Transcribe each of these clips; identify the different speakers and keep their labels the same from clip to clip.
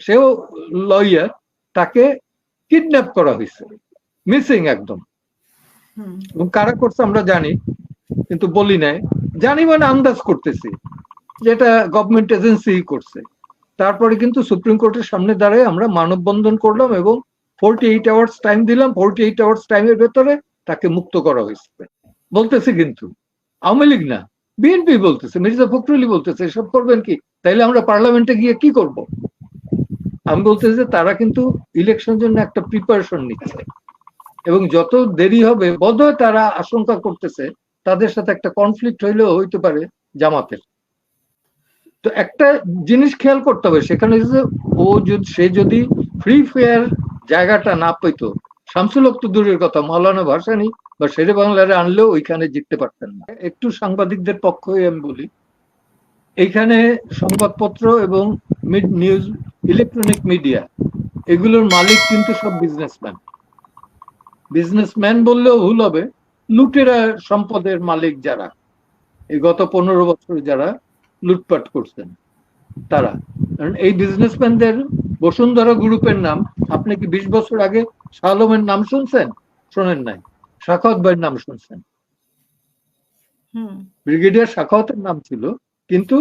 Speaker 1: সেও লয়ার, তাকে কিডন্যাপ করা হয়েছে, মিসিং একদম। এবং কারা করছে আমরা জানি, কিন্তু বলি নাই। জানি মানে আন্দাজ করতেছি যেটা গভর্নমেন্ট এজেন্সি করছে। তারপরে কিন্তু সুপ্রিম কোর্টের সামনে দাঁড়ায় আমরা মানববন্ধন করলাম এবং 48 আওয়ার্স টাইম দিলাম। 48 আওয়ার্স টাইমের ভেতরে তাকে মুক্ত করা হয়েছে বলতেছে, কিন্তু আওয়ামী লীগ না, বিএনপি বলতেছে, মির্জা ফখরুল বলতেছে এসব করবেন কি? তাইলে আমরা পার্লামেন্টে গিয়ে কি করব? আমি বলতেছি যে তারা কিন্তু ইলেকশন জন্য একটা প্রিপারেশন নিচ্ছে এবং যত দেরি হবে বোধহয় তারা আশঙ্কা করতেছে তাদের সাথে একটা কনফ্লিক্ট হইলেও হইতে পারে জামাতের। তো একটা জিনিস খেয়াল করতে হবে সেখানে, যে ও যদি সে যদি ফ্রি ফেয়ার জায়গাটা না পেতো, শামসুল হক তো দূরের কথা, মৌলানা ভাসানী বা শেরে বাংলারে আনলেও ওইখানে জিততে পারতেন না। একটু সাংবাদিকদের পক্ষ হয়ে আমি বলি, এইখানে সংবাদপত্র এবং নিউজ ইলেকট্রনিক মিডিয়া এগুলোর মালিক কিন্তু সব বিজনেসম্যান। বিজনেসম্যান বললেও ভুল হবে, লুটেরা সম্পদের মালিক যারা এই গত 15 বছর যারা লুটপাট করছেন তারা। কারণ এই বিজনেসম্যানদের বসুন্ধরা গ্রুপের নাম, আপনি কি 20 বছর আগে শাহ আলমের নাম শুনছেন? শোনেন নাই। সাখাওয়াত ভাইয়ের নাম শুনছেন, ব্রিগেডিয়ার সাখাওয়াতের নাম ছিল, কিন্তু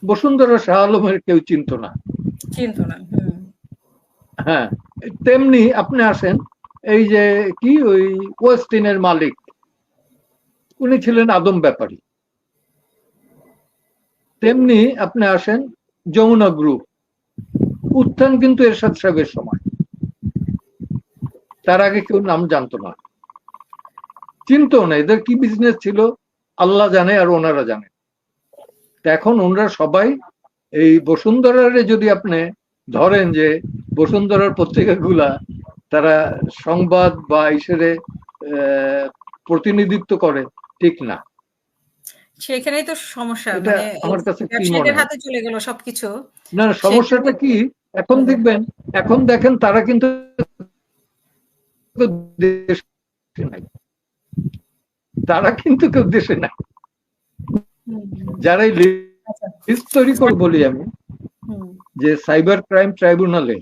Speaker 1: বসুন্ধরা শাহ আলমের কেউ চিনত না। হ্যাঁ, তেমনি আপনি আসেন এই যে কি ওই ওয়েস্টিনের মালিক, উনি ছিলেন আদম ব্যাপারী। তেমনি আপনি আসেন যমুনা গ্রুপ, উত্থান কিন্তু এরশাদ সাহেবের সময়, তার আগে কেউ নাম জানতো না, চিনতো না। এদের কি বিজনেস ছিল আল্লাহ জানে আর ওনারা জানে। এখন ওনারা সবাই এই বসুন্ধরারে যদি আপনি ধরেন যে বসুন্ধরার পত্রিকাগুলা তারা সংবাদ বা ইসেরে প্রতিনিধিত্ব করে, ঠিক না।
Speaker 2: সেখানেই তো সমস্যা,
Speaker 1: মানে আমার কাছে কি মনে হয়,
Speaker 2: হাতে চলে গেল সবকিছু।
Speaker 1: না সমস্যাটা কি এখন দেখবেন, এখন দেখেন তারা কিন্তু তারা কিন্তু কেউ দেশে নাই। যারা লিস্ট তৈরি করে, বলি আমি যে সাইবার ক্রাইম ট্রাইব্যুনালে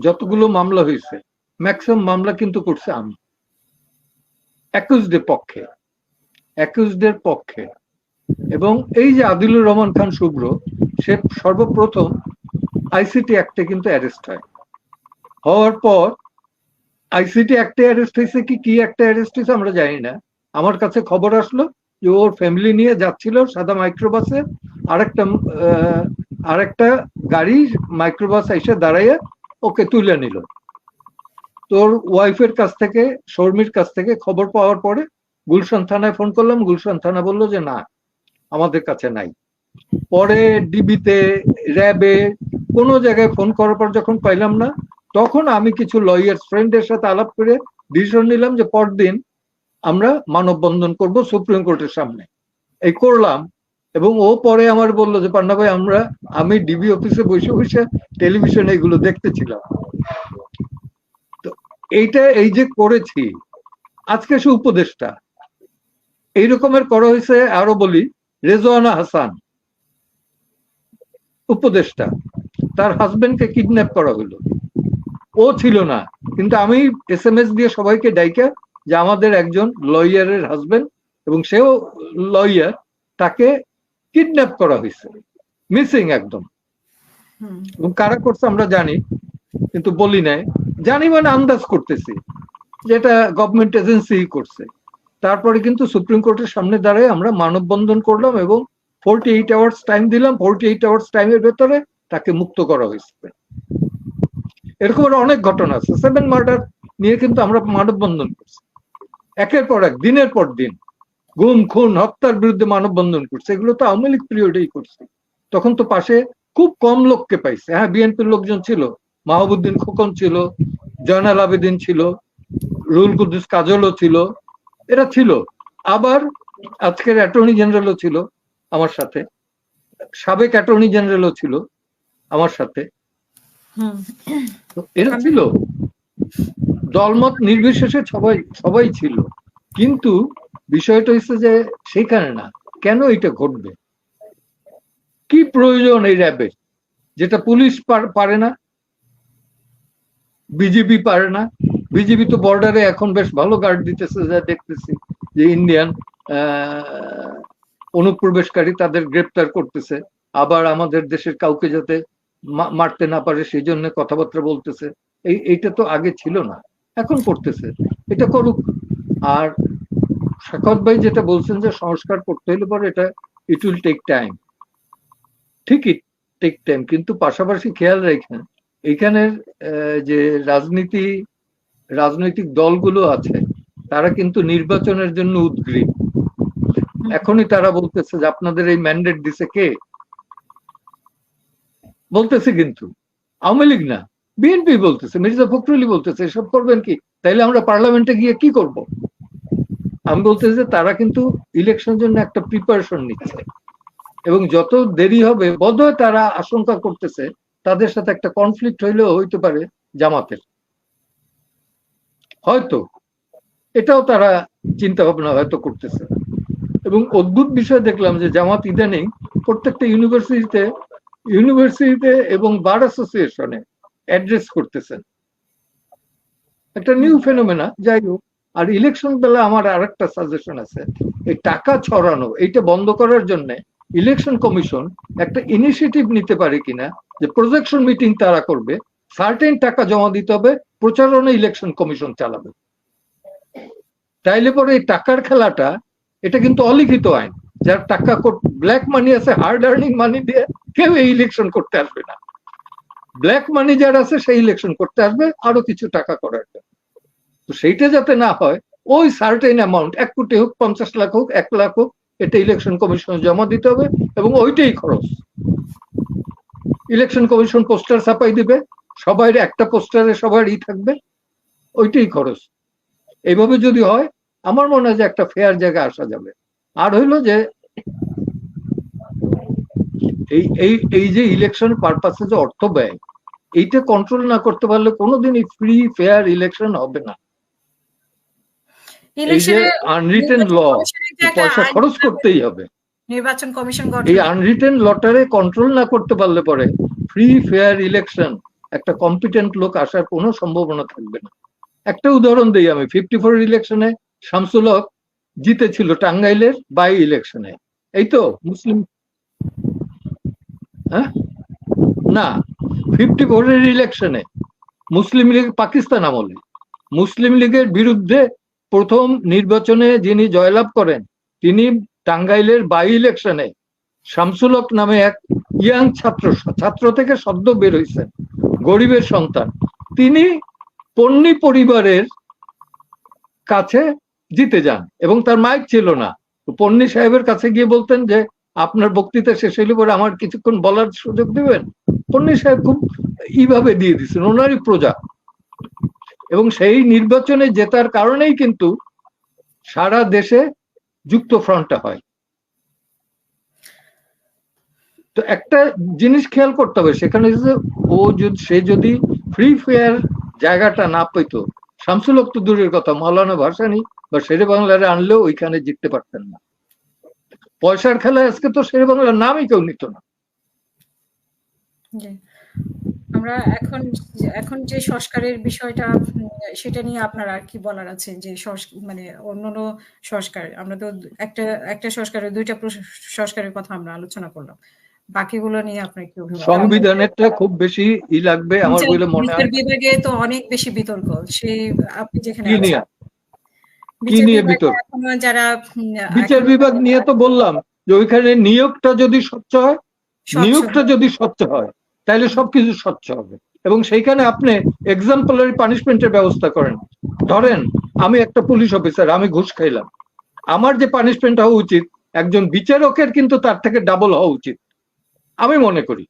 Speaker 1: যতগুলো মামলা হয়েছে ম্যাক্সিমাম মামলা কিন্তু করছে আমি অ্যাকিউজডের পক্ষে। এবং এই যে আদিলুর রহমান খান শুভ্র, সে সর্বপ্রথম আইসিটি অ্যাক্টে কিন্তু অ্যারেস্ট হয়। হওয়ার পর আইসিটি অ্যাক্টে অ্যারেস্ট হয়েছে কি একটা অ্যারেস্ট হয়েছে আমরা জানি না। আমার কাছে খবর আসলো যে ওর ফ্যামিলি নিয়ে যাচ্ছিল সাদা মাইক্রোবাসে, আরেকটা গাড়ি মাইক্রোবাস এসে দাঁড়াইয়া ওকে তুলে নিল। তোর ওয়াইফের কাছ থেকে, শর্মির কাছ থেকে খবর পাওয়ার পরে গুলশান থানায় ফোন করলাম, গুলশান থানা বললো যে না, আমাদের কাছে নাই। পরে ডিবিতে, র্যাবে, কোনো জায়গায় ফোন করার পর যখন পাইলাম না, তখন আমি কিছু লয়ার ফ্রেন্ডের সাথে আলাপ করে ডিসিশন নিলাম যে পরদিন আমরা মানববন্ধন করব সুপ্রিম কোর্টের সামনে। এই করলাম। এবং ও পরে আমার বললো যে পান্না ভাই, আমি ডিবি অফিসে বসে বসে টেলিভিশনে এগুলো দেখতেছিলাম। তো এইটা এই যে করেছি, আজকে সে উপদেষ্টা। এই রকমের করা হয়েছে আরো বলি, রেজওয়ানা হাসান উপদেষ্টা, তার হাজবেন্ডকে কিডন্যাপ করা হলো, ও ছিল না, কিন্তু আমি SMS দিয়ে সবাইকে ডাইকা যে আমাদের একজন লয়ারের হাজবেন্ড এবং সেও লয়ার, তাকে কিডন্যাপ করা হয়েছে, মিসিং একদম। এবং কারা করছে আমরা জানি, কিন্তু বলি নাই। জানি মানে আন্দাজ করতেছি যেটা গভর্নমেন্ট এজেন্সি করছে। তারপরে কিন্তু সুপ্রিম কোর্টের সামনে দাঁড়ায় আমরা মানববন্ধন করলাম এবং 48 আওয়ার্স টাইম দিলাম। 48 আওয়ার্স টাইমের ভেতরে তাকে মুক্ত করা হয়েছে। এরকম অনেক ঘটনা আছে। 7 মার্ডার নিয়ে কিন্তু আমরা মানববন্ধন করছি, একের পর এক, দিনের পর দিন, গুম খুন হত্যার বিরুদ্ধে মানববন্ধন করছে। এগুলো তো আওয়ামী লীগ পিরিয়ডেই করছে। তখন তো পাশে খুব কম লোককে পাইছে। হ্যাঁ, বিএনপির লোকজন ছিল, মাহবুদ্দিন খোকন ছিল, জয়নাল আবেদিন ছিল, রুহুল কুদ্দুস কাজলও ছিল, এরা ছিল। আবার আজকের অ্যাটর্নি জেনারেলও ছিল আমার সাথে, সাবেক অ্যাটর্নি জেনারেলও ছিল আমার সাথে। এরা ছিল, দলমত নির্বিশেষে সবাই ছিল। কিন্তু বিষয়টা হচ্ছে যে সেখানে না, কেন এটা ঘটবে, কি প্রয়োজন এই র্যাবের, যেটা পুলিশ পারে না, বিজেপি পারে না। বিজেপি তো বর্ডারে এখন বেশ ভালো গার্ড দিতেছে, যা দেখতেছি যে ইন্ডিয়ান অনুপ্রবেশকারী তাদের গ্রেপ্তার করতেছে, আবার আমাদের দেশের কাউকে যাতে মারতে না পারে সেই জন্য কথাবার্তা বলতেছে। এইটা তো আগে ছিল না, এখন করতেছে, এটা করুক। আর সাখাওয়াত ভাই যেটা বলছেন যে সংস্কার করতে হলে পরে এটা ইট উইল টেক টাইম, ঠিকই টেক টাইম, কিন্তু পাশাপাশি খেয়াল রাখেন এইখানের যে রাজনৈতিক দলগুলো আছে তারা কিন্তু নির্বাচনের জন্য উদ্গ্রীব। এখনই তারা বলতেছে যে আপনাদের এই ম্যান্ডেট দিছে কে, বলতেছে কিন্তু আওয়ামী লীগ না, বিএনপি বলতেছে, মির্জা ফখরুল বলতেছে এসব করবেন কি, তাইলে আমরা পার্লামেন্টে গিয়ে কি করব। আমি বলতেছি যে তারা কিন্তু ইলেকশনের জন্য একটা প্রিপারেশন নিচ্ছে, এবং যত দেরি হবে বোধহয় তারা আশঙ্কা করতেছে তাদের সাথে একটা কনফ্লিক্ট হইলেও হইতে পারে জামাতের, হয়তো এটাও তারা চিন্তা ভাবনা হয়তো করতেছে। এবং অদ্ভুত বিষয় দেখলাম যে জামাত ইদানিং প্রত্যেকটা ইউনিভার্সিটিতে এবং বার অ্যাসোসিয়েশনে অ্যাড্রেস করতেছেন, একটা নিউ ফেনোমেনা। যাই হোক, আর ইলেকশন বেলা আমার আরেকটা সাজেশন আছে, এই টাকা ছড়ানো এইটা বন্ধ করার জন্য ইলেকশন কমিশন একটা ইনিশিয়েটিভ নিতে পারে কিনা, যে প্রজেকশন মিটিং তারা করবে, সার্টেন টাকা জমা দিতে হবে, প্রচারণা ইলেকশন কমিশন চালাবে। তাইলে পরে এই টাকার খেলাটা, এটা কিন্তু অলিখিত আইন, যার টাকা ব্ল্যাক মানি আছে, হার্ড আর্নিং মানি দিয়ে কেউ এই ইলেকশন করতে আসবে না। ব্ল্যাক মানি যার আছে সেই ইলেকশন করতে আসবে আরো কিছু টাকা করার জন্য। তো সেইটা যাতে না হয়, ওই সার্টেন অ্যামাউন্ট, 1 কোটি হোক, 50 লাখ হোক, 1 লাখ হোক, এটা ইলেকশন কমিশনে জমা দিতে হবে, এবং ওইটাই খরচ। ইলেকশন কমিশন পোস্টার ছাপাই দিবে, সবাই একটা পোস্টারে সবারই থাকবে, ওইটাই খরচ। এইভাবে যদি হয় আমার মনে হয় যে একটা ফেয়ার জায়গা আসা যাবে। আর হইলো যে এই যে ইলেকশন পারপাসে যে অর্থ ব্যয়, এইটা কন্ট্রোল না করতে পারলে কোনোদিনই ফ্রি ফেয়ার ইলেকশন হবে না। এই যে আনরিটেন ল, পয়সা খরচ করতেই হবে,
Speaker 2: নির্বাচন কমিশন
Speaker 1: এই আনরিটেন লটারে কন্ট্রোল না করতে পারলে পরে ফ্রি ফেয়ার ইলেকশন একটা কম্পিটেন্ট লোক আসার কোনো সম্ভাবনা থাকবে না। একটা উদাহরণ দিই আমি, 54 ইলেকশনে শামসুল হক জিতেছিল টাঙ্গাইলের বাই ইলেকশনে, এই তো মুসলিম, হ্যাঁ না, 54 ইলেকশনে মুসলিম লীগ, পাকিস্তান আমলে মুসলিম লীগের বিরুদ্ধে প্রথম নির্বাচনে যিনি জয়লাভ করেন, তিনি টাঙ্গাইলের বাই ইলেকশনে শামসুল হক নামে এক ইয়াং ছাত্র থেকে সদ্য বের হয়েছেন, গরিবের সন্তান, তিনি পন্নী পরিবারের কাছে জিতে যান, এবং তার মাইক ছিল না। পন্নী সাহেবের কাছে গিয়ে বলতেন যে আপনার বক্তৃতা শেষ হইলে পরে আমার কিছুক্ষণ বলার সুযোগ দিবেন। পন্নী সাহেব খুব এইভাবে দিয়ে দিচ্ছেন, ওনারই প্রজা, এবং সেই নির্বাচনে জেতার কারণেই কিন্তু সারা দেশে যুক্ত ফ্রন্টটা হয়। তো একটা জিনিস খেয়াল করতে হবে সেখানে, সে যদি ফ্রি ফেয়ার জায়গাটা না পেতো, শামসুল হক তো দূরের কথা, মাওলানা ভাসানী বা শেরে বাংলারে আনলেও ওইখানে জিততে পারতেন না। পয়সার খেলায় আজকে তো শেরে বাংলার নামই কেউ নিত না।
Speaker 2: আমরা এখন যে সংস্কারের বিষয়টা, সেটা নিয়ে আপনার আর কি বলার আছে? যে মানে অন্যান্য সংস্কার, আমরা তো একটা সংস্কারের 2টা সংস্কারের কথা আমরা আলোচনা করলাম, বাকিগুলো নিয়ে আপনার কি অভিমত?
Speaker 1: সংবিধানেরটা খুব বেশি লাগবে আমার বলে মনে হয়।
Speaker 2: বিচার বিভাগে তো অনেক বেশি বিতর্ক, সেই আপনি যেখানে
Speaker 1: কি নিয়ে বিতর্ক,
Speaker 2: যারা
Speaker 1: বিচার বিভাগ নিয়ে তো বললাম যে ওইখানে নিয়োগটা যদি স্বচ্ছ হয় তাহলে সবকিছু স্বচ্ছ হবে, এবং সেইখানে আপনি এক্সাম্পলারি পানিশমেন্টের ব্যবস্থা করেন। ধরেন আমি একটা পুলিশ অফিসার, আমি ঘুষ খাইলাম, আমার যে পানিশমেন্ট হওয়া উচিত একজন বিচারকের কিন্তু তার থেকে ডাবল হওয়া উচিত আমি মনে করি।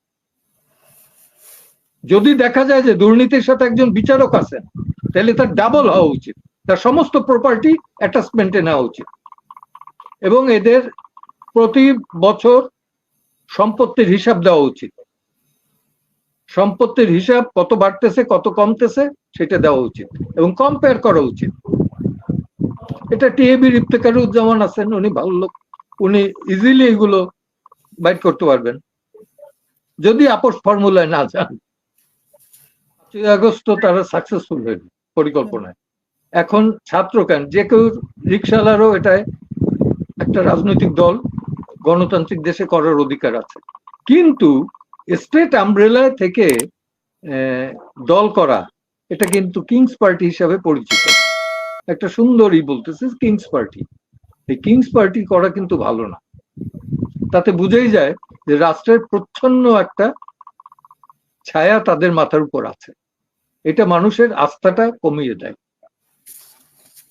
Speaker 1: যদি দেখা যায় যে দুর্নীতির সাথে একজন বিচারক আছেন, তাহলে তার ডাবল হওয়া উচিত, তার সমস্ত প্রপার্টি অ্যাটাচমেন্টে নেওয়া উচিত, এবং এদের প্রতি বছর সম্পত্তির হিসাব দেওয়া উচিত। সম্পত্তির হিসাব কত বাড়তেছে কত কমতেছে সেটা দেওয়া উচিত, এবং কম্পেয়ার করা উচিত। এটা টিএবির ইফতেখারুজ্জামান আছেন, উনি ভালো লোক, উনি ইজিলি এগুলো বাইট করতে পারবেন যদি আপোষ ফর্মুলায় না যান। আগস্ট তো তারা সাকসেসফুল হইল পরিকল্পনায়। এখন ছাত্র কেন, যে কেউ রিক্সাওয়ালারও এটাই একটা রাজনৈতিক দল, গণতান্ত্রিক দেশে করার অধিকার আছে। কিন্তু স্টেট আমব্রেলা থেকে দল করা, এটা কিন্তু কিংস পার্টি হিসাবে পরিচিত। একটা সুন্দরই বলতেছে কিংস পার্টি। এই কিংস পার্টি করা কিন্তু ভালো না। তাতে বুঝেই যায় যে রাষ্ট্রের প্রচ্ছন্ন একটা ছায়া তাদের মাথার উপর আছে। এটা মানুষের আস্থাটা কমিয়ে দেয়।